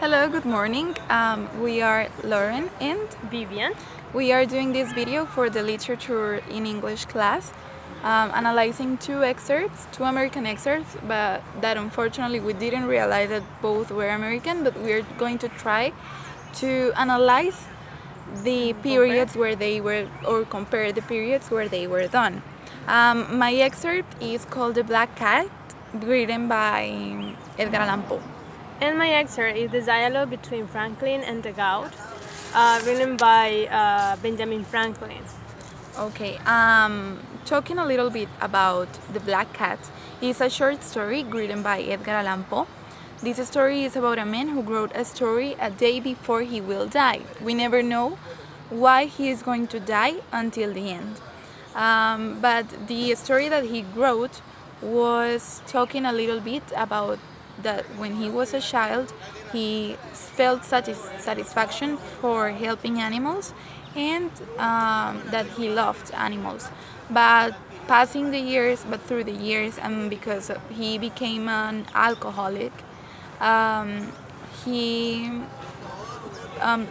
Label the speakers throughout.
Speaker 1: Hello, good morning. We are Lauren and
Speaker 2: Vivian.
Speaker 1: we are doing this video for the literature in English class, analyzing two American excerpts, but that unfortunately we didn't realize that both were American, but we're going to try to analyze the periods where they were, or compare the periods where they were done. My excerpt is called The Black Cat, written by Edgar Allan Poe.
Speaker 2: And my excerpt is the dialogue between Franklin and the Gout, written by Benjamin Franklin.
Speaker 1: Okay, talking a little bit about The Black Cat is a short story written by Edgar Allan Poe. This story is about a man who wrote a story a day before he will die. We never know why he is going to die until the end. But the story that he wrote was talking a little bit about that when he was a child, he felt satisfaction for helping animals and that he loved animals. But through the years, and because he became an alcoholic, um, he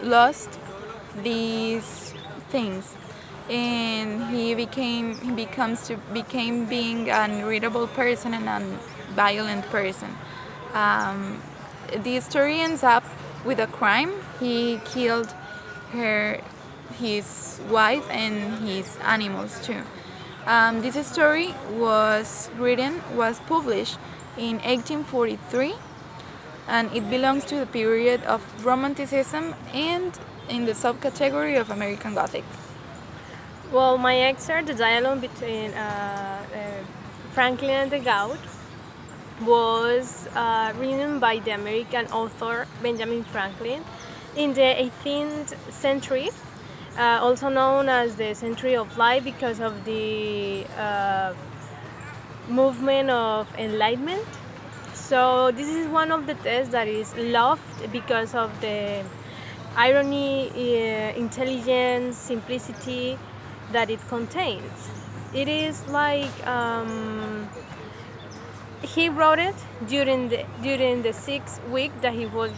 Speaker 1: lost these things, and he became being an irritable person and a violent person. Um, the story ends up with a crime. He killed his wife and his animals too. This story was published in 1843, and it belongs to the period of Romanticism and in the subcategory of American Gothic.
Speaker 2: Well, my excerpt, the dialogue between Franklin and the Gout, was written by the American author Benjamin Franklin in the 18th century, also known as the Century of Light because of the movement of enlightenment. So this is one of the texts that is loved because of the irony, intelligence, simplicity that it contains. It is like he wrote it during the 6 week that he was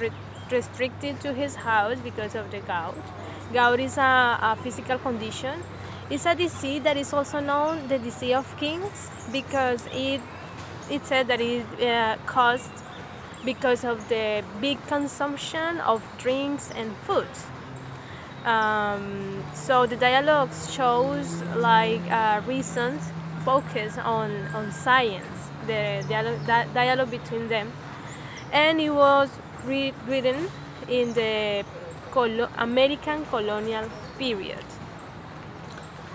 Speaker 2: restricted to his house because of the gout. Gout is a physical condition. It's a disease that is also known the disease of kings because it said that it caused because of the big consumption of drinks and foods. So the dialogue shows like reasons focus on science, the dialogue between them, and it was written in the American colonial period.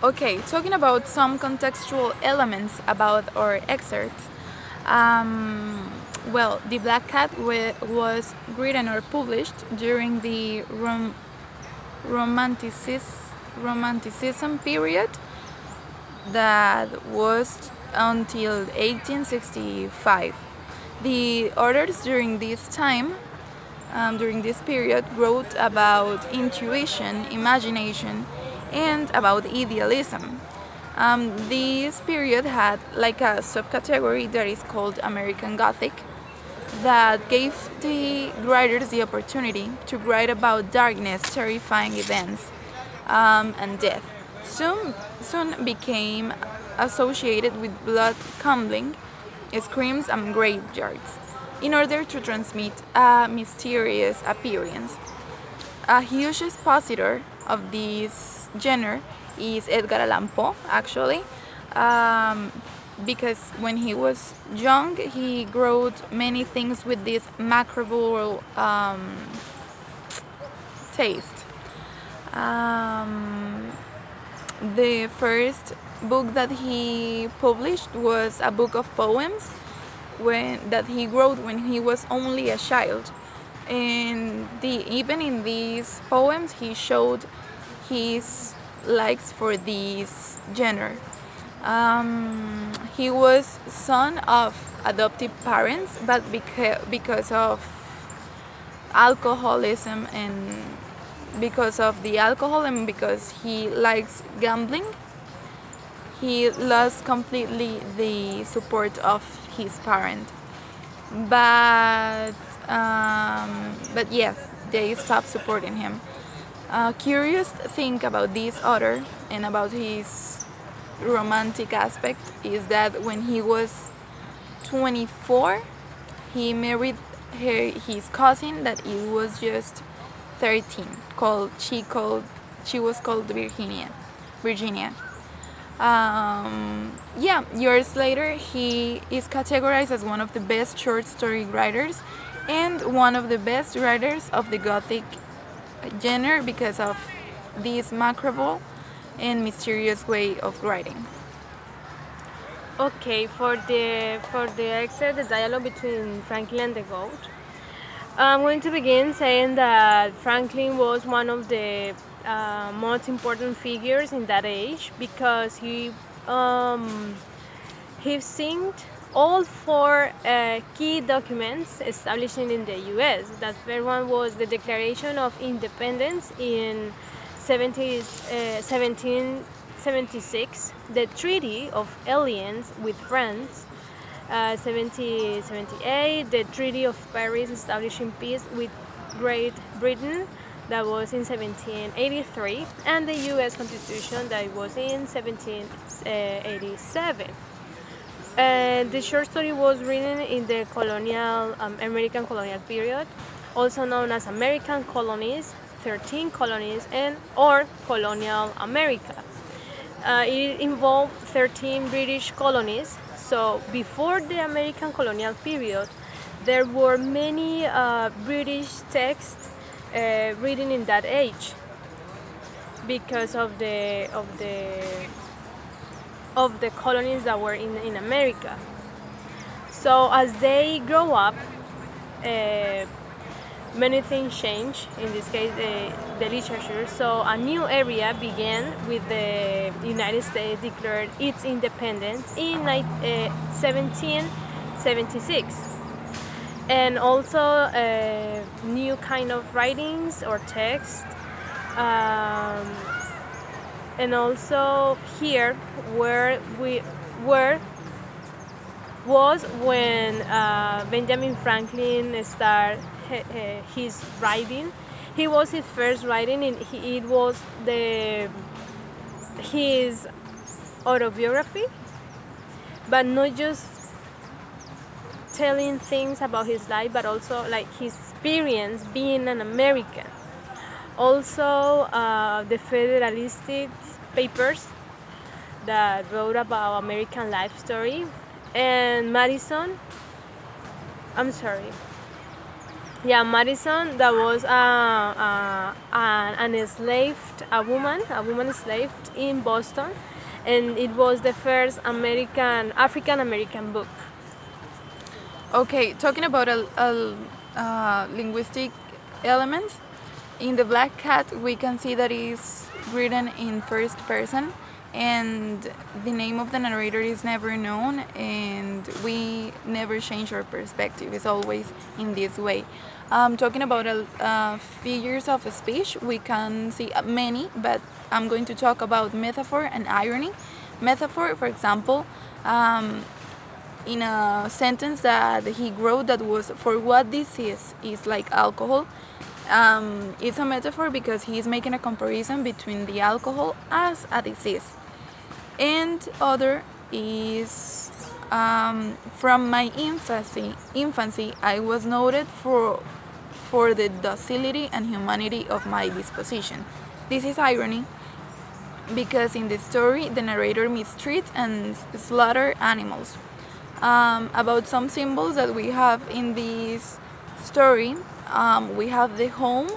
Speaker 1: Okay, talking about some contextual elements about our excerpts. Well, The Black Cat was written or published during the Romanticism period that was until 1865. The authors during this period, wrote about intuition, imagination, and about idealism. This period had like a subcategory that is called American Gothic, that gave the writers the opportunity to write about darkness, terrifying events, and death. Soon became associated with blood curdling screams and graveyards, in order to transmit a mysterious appearance. A huge expositor of this genre is Edgar Allan Poe, actually, because when he was young, he wrote many things with this macabre taste. The first book that he published was a book of poems that he wrote when he was only a child, and even in these poems he showed his likes for this genre. He was son of adoptive parents, but because of alcoholism and because of the alcohol and because he likes gambling, he lost completely the support of his parent. But But yeah, they stopped supporting him. Curious thing about this author and about his romantic aspect is that when he was 24, he married his cousin that he was just 13. She was called Virginia. Yeah, years later, he is categorized as one of the best short story writers and one of the best writers of the Gothic genre because of this macabre and mysterious way of writing.
Speaker 2: Okay, for the excerpt, the dialogue between Franklin and the goat. I'm going to begin saying that Franklin was one of the most important figures in that age because he signed all four key documents establishing in the U.S. That first one was the Declaration of Independence in 1776, the Treaty of Alliance with France, 1778, the Treaty of Paris establishing peace with Great Britain, that was in 1783, and the U.S. Constitution that was in 1787. The short story was written in the American colonial period, also known as American colonies, 13 colonies, and or colonial America. It involved 13 British colonies. So before the American colonial period, there were many British texts written in that age because of the colonies that were in America. So as they grow up, uh, many things change. In this case, the literature. So a new area began with the United States declared its independence in 1776, and also new kind of writings or text. Um, and also here where was when Benjamin Franklin started his writing. He was his first writing, and it was his autobiography, but not just telling things about his life, but also like his experience being an American. Also, the Federalistic papers that wrote about American life story, and Madison. I'm sorry. Yeah, Madison. That was an enslaved a woman enslaved in Boston, and it was the first African American book.
Speaker 1: Okay, talking about linguistic elements, in the Black Cat we can see that it's written in first person, and the name of the narrator is never known, and we never change our perspective. It's always in this way. Talking about figures of speech, we can see many, but I'm going to talk about metaphor and irony. Metaphor, for example, in a sentence that he wrote that was for what this is like alcohol. It's a metaphor because he's making a comparison between the alcohol as a disease. And other is from my infancy I was noted for the docility and humanity of my disposition. This is irony because in the story the narrator mistreats and slaughter animals. About some symbols that we have in this story, we have the home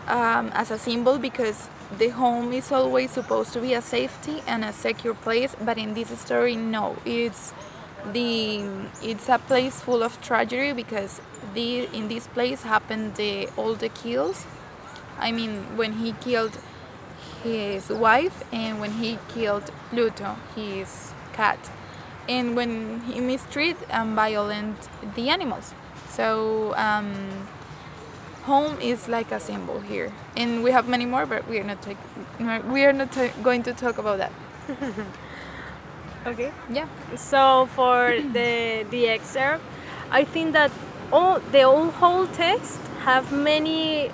Speaker 1: as a symbol because the home is always supposed to be a safety and a secure place, but in this story, no, it's a place full of tragedy because in this place happened all the kills. I mean, when he killed his wife and when he killed Pluto, his cat, and when he mistreat and violent the animals. So home is like a symbol here, and we have many more, but we are not going to talk about that.
Speaker 2: Okay.
Speaker 1: Yeah.
Speaker 2: So for the excerpt, I think that the whole text have many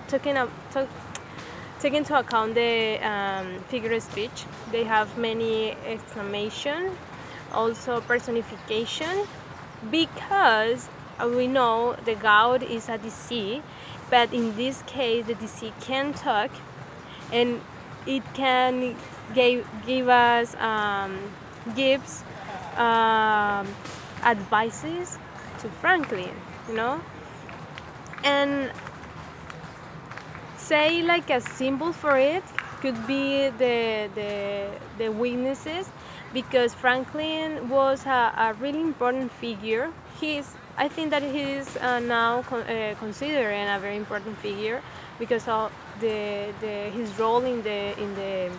Speaker 2: take into account the figure of speech. They have many exclamation, also personification, because we know the gout is a disease, but in this case the disease can talk, and it can give us gives um, advices to Franklin, you know, and say like a symbol for it could be the weaknesses, because Franklin was a really important figure. I think that he's now considered a very important figure because of his role in the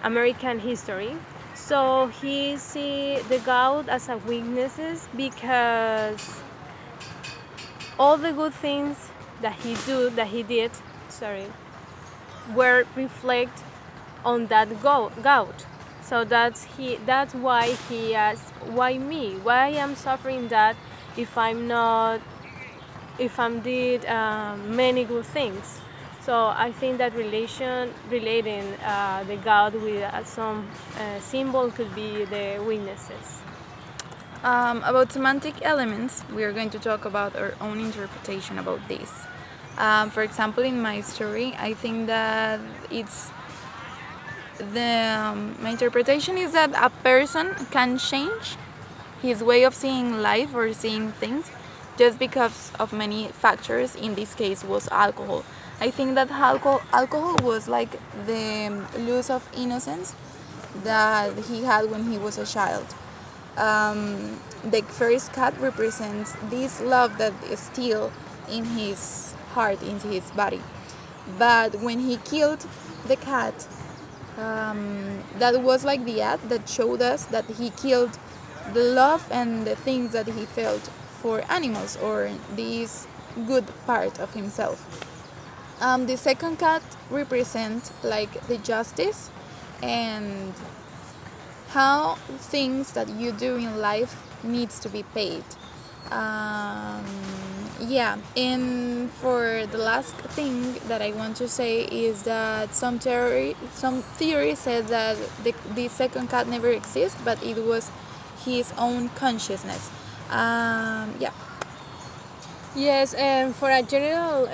Speaker 2: American history. So he see the gout as a weaknesses because all the good things that he did, sorry, were reflect on that gout. So that's why he asked, why me? Why I'm suffering that if I'm not, if I'm did many good things? So I think that relating the gout with some symbol could be the weaknesses.
Speaker 1: About semantic elements, we are going to talk about our own interpretation about this. For example, in my story, I think that it's my interpretation is that a person can change his way of seeing life or seeing things just because of many factors. In this case was alcohol. I think that alcohol was like the loss of innocence that he had when he was a child. The first cat represents this love that is still in his heart, in his body. But when he killed the cat, that was like the act that showed us that he killed the love and the things that he felt for animals, or this good part of himself. The second cat represents like the justice and how things that you do in life needs to be paid. Um, yeah, and for the last thing that I want to say is that some theory said that the second cat never exists, but it was his own consciousness. Yeah.
Speaker 2: Yes, and for a general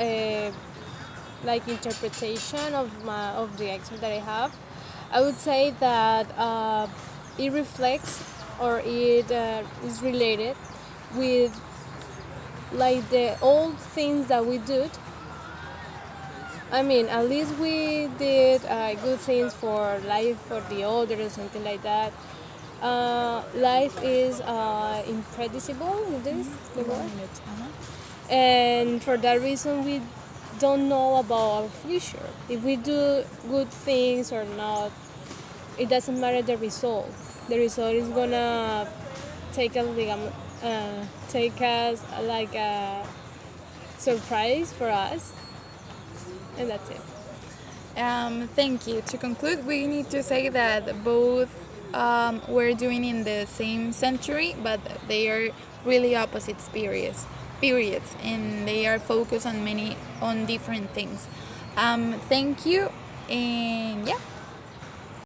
Speaker 2: like interpretation of the excerpt that I have, I would say that it reflects, or it is related with like the old things that we did. I mean, at least we did good things for life, for the others, or something like that. Life is impredictable. Is this the word? And for that reason, we don't know about our future. If we do good things or not, it doesn't matter the result. The result is gonna take us, take us like a surprise for us, and that's it.
Speaker 1: Thank you. To conclude, we need to say that both were doing in the same century, but they are really opposite periods, and they are focused on different things. Thank you, and yeah.